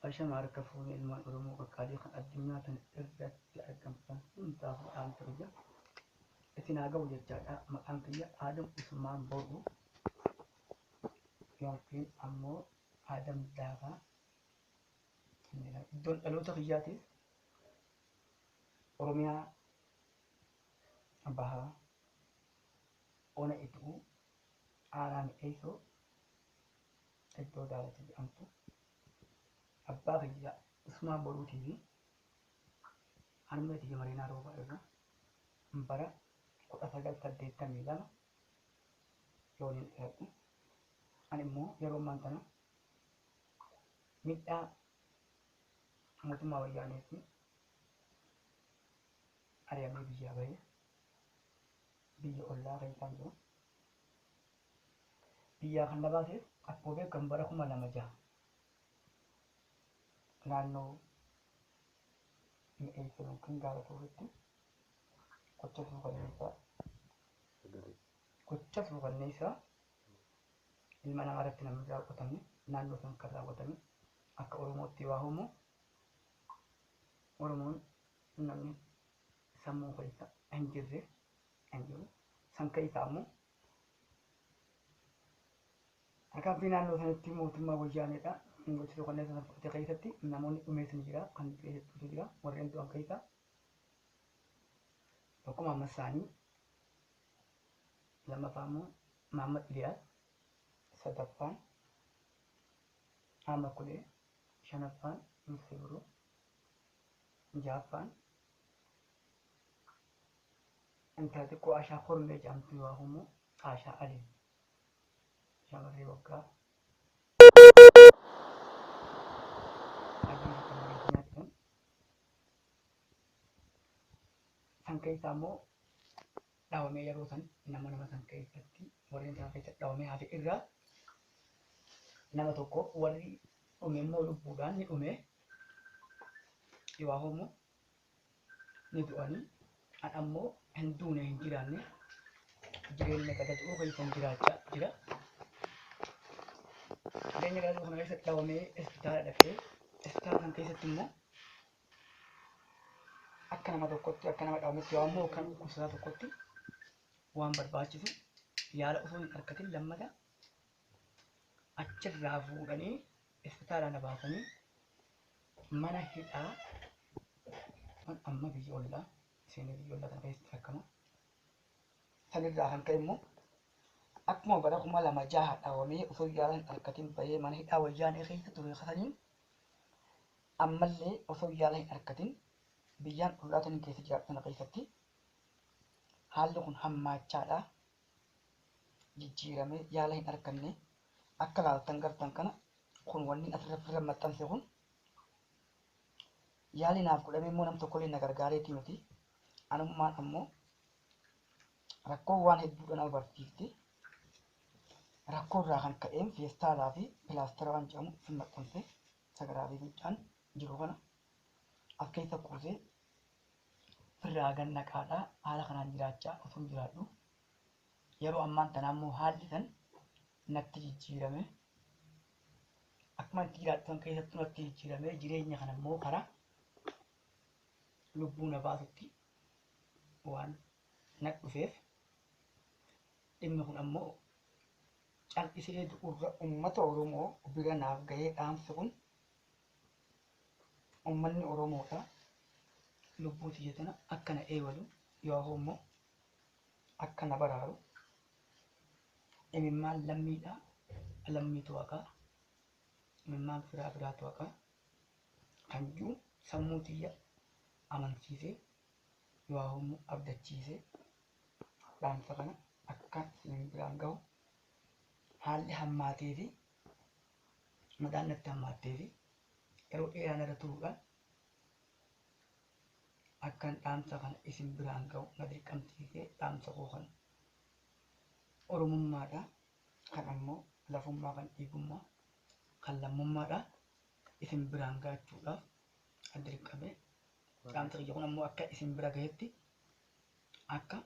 عشان أعرف فوني المعلومات الكاريخ الدنيا تنقدر تأجمع انتهى عن ترجع اتناقوا يجاء مكان كيا آدم اسمان بورو يمكن أمو آدم داغا دون ألو تخياتي أروميا بها أنا إتو آرام إيسو إتو دارتي أنتو أبا خيا اسمان بورو تيجي أنا تيجي مرينا روبا إيرا مبارا kudha sagal saddeettamii lama yooniin dhiyaatu ani immoo yeroo ammaan kana miidhaa mootummaa wayyaaneetiin ari'amee biyyaa bahee biyya ollaa keessaan jiru biyyaa kan na baaseef akkuma beekamu bara 2006 naannoo mi'eessa yookiin gaara tuuritti gocha suukanneessaa ilma namaa irratti namni raawwatame naannoo san kan raawwatame akka Oromootti waa homo Oromoon namni sammuu keessa hin jirre hin jiru san keessaa ammoo harkaan fi naannoo sanatti mootummaa wayyaaneedha gocha suukanneessaa san fudhate keessatti namoonni dhumeessan jira kan keessattuu jira warreen du'an keessaa tokko Mahammad Saanii lammaffaa immoo Mahammad Iliyaas sadaffaan Ahmad Kulee shanaffaan Musee Biroo jahaffaan intala xiqqoo Ashaa Kormee jedhamtu yoo homo Ashaa Ali shamarree waggaa adii kan nyaatan san keessaa immoo dhaawamee yeroo san nama san keessatti warreen isaan keessatti dhaawamee hafe irraa nama tokko warri dhume immoo lubbuudhaan ni dhume yoo homo ni du'anii an ammoo hin duune hin jiraanne jireenya gadaduu keessan jiraachaa jira jireenya gadaduu kana keessatti dhaawamee hospitaala dhaqee hospitaala kan keessatti immoo akka nama tokkotti akka nama dhaawametti yoo ammoo kan kuusaa tokkotti waan barbaachisu yaala osoo hin argatin lammata achirraa fuudhanii hospitaala na baasanii mana hidhaa amma biyya ollaa seenee biyya ollaa kana keessatti argama sanirraa kan ka'e immoo akkuma bara 2006 dhaawamee osoo yaala hin argatin bahee mana hidhaa wayyaanee keessa ture kasaniin ammallee osoo yaala hin argatin biyyaan ollaa tan keessa jiraatan keessatti haalli kun hammaachaadha jijjiiramee yaala hin arganne akka laaltan gartan kana kun wanni asirratti maxxanse kun yaali naaf godhamee immoo nam tokkollee na gargaareeti miti anummaan ammoo rakkoo waan hedduudha nama barsiifte rakkoo irraa kan ka'een feestaalaa fi pilaastara waan jedhamu isin maxxanse sagaraa fi miidhaan jiru kana as keessa kuusee firraa gannaqaadhaa haala kanaan jiraachaa osoo jiraadhu yeroo ammaan tanaa immoo haalli san natti jijjiirame akkuma itti jiraattu kan keessattuu natti jijjiirame jireenya kana immoo karaa lubbuu na baasutti waan natti dhufeef dhimmi kun ammoo cal'isee du'urra uummata Oromoo bira naaf gahee dhaamsi kun uummanni Oromoodha lubbuu tiyya tana akka na eewalu yoo ammoo akka na baraaru imimmaan lammiidha lammiitu waaqaa imimmaan firaa firaatu waaqaa kan jiru sammuu tiyya amansiisee yoo ammoo abdachiisee dhaamsa kana akka isin biraan gahu haalli hammaatee fi madaan natti hammaattee fi yeroo dheeraan irra turuudhaan akkan dhaamsa kana isin biraan gahu na dirqamsiisee dhaamsa koo kan Oromummaadha kan ammoo lafummaa kan dhiigummaa kan lammummaadha isin biraan gaachuudhaaf kan dirqame dhaamsa kiyya kun ammoo akka isin bira gahetti akka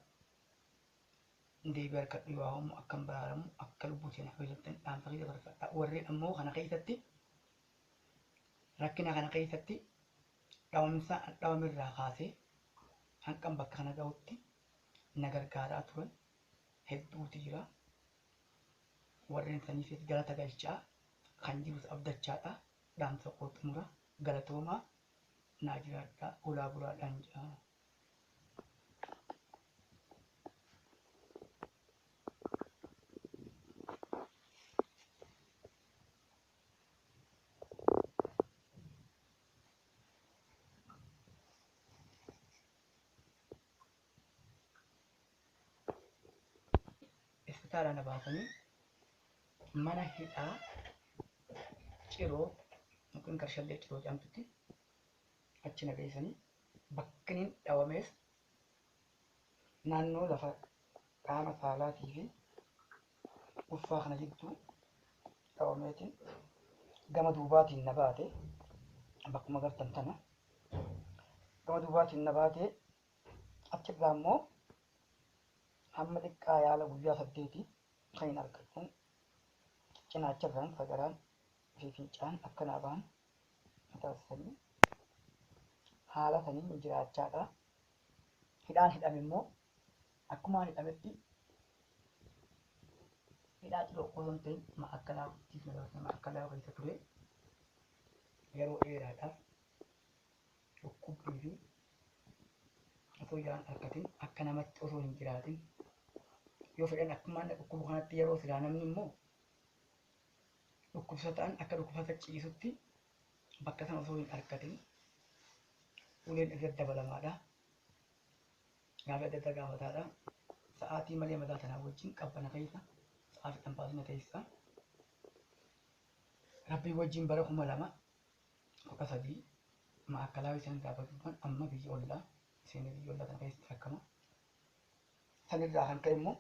deebii harkadhu yoo ammoo akkan baraaramu akka lubbuu seenaa keessatti dhaamsa kiyya barbaada warreen ammoo kana keessatti rakkina kana keessatti dhawamirraa kaasee hanqan bakka kana ga'utti na gargaaraa turan hedduutu jira. Warreen saniifis galata galchaa kan jirus abdachaadha. Dhaamsa koo xumura galatoomaa naa jiraadhaa ulaa buraadhaan jedhama. Isbitaalaa na baasanii mana hidhaa Ciroo yookiin Karshallee Ciroo jedhamtutti achi na geessanii bakki inni dhawamees naannoo lafa qaama saalaatii fi uffaa kana jidduu dhawameetiin gama duubaatiin na baate bakkuma agartan tana gama duubaatiin na baate achirraa immoo hamma xiqqaa yaala guyyaa 8 kan hin argattu cinaacharraan sagaraan fi fincaan akkanaa ba'an taasisanii haala saniin jiraachaadha. Hidhaan hidhame immoo akkuma hidhametti hidhaa Ciroo osoo hin ta'in ma'akkalaa keessa ture yeroo dheeraadhaaf dhukkubbii fi osoo yaan argatin akka namatti osoo hin jiraatin yoo fedhan akkuma dhukkubu kanatti yeroo silaa namni immoo dhukkubsataan akka dhukkubsata ciisutti bakka sana osoo hin argatin uleen irra dabalamaadha. Gaafa adda adda gaafataadha. Sa'aatii malee mataa tanaa wajjin qabbana keessa sa'aatii dhanbaasina keessa rabbii wajjin bara 2013 ma'akkalaa isaan gaafatuudhaan amma biyya ollaa seenee biyya ollaa kana keessatti rakkama. Sanirraa kan ka'e immoo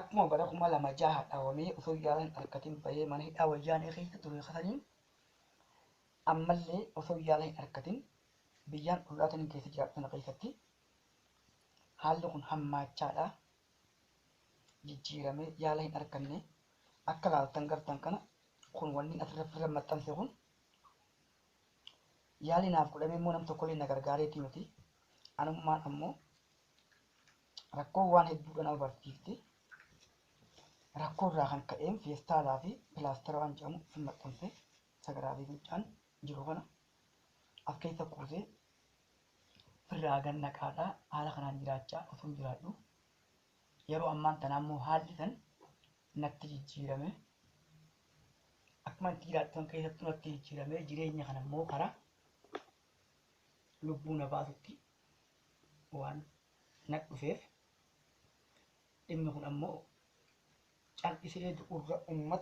akkuma bara 2006 dhaawamee osoo yaalan hin argatin bahee mana hidhaa wayyaanee keessa ture kasaniin ammallee osoo yaalan hin argatin biyyaan ollaatan keessa jiraatu sana keessatti haalli kun hammaachaadha. Jijjiiramee yaala hin arganne akka laaltan gartan kana kun wanni asirra maxxanse kun yaali naaf godhamee immoo nam tokkollee na gargaareetii miti. Anummaan ammoo rakkoo waan hedduudha nama barsiifte. Rakkoo irraa kan ka'een feestaalaa fi pilaastara waan jedhamu isin maxxanse sagaraa fi fincaan jiru kana as keessa kuusee firraa gannaqaadhaa haala kanaan jiraachaa osoo hin jiraadhu. Yeroo ammaan tanaa immoo haalli san natti jijjiirame akkuma itti jiraattan keessattuu natti jijjiirame jireenya kana immoo karaa lubbuu na baasutti waan natti dhufeef dhimmi kun ammoo cal'isee du'urra uummata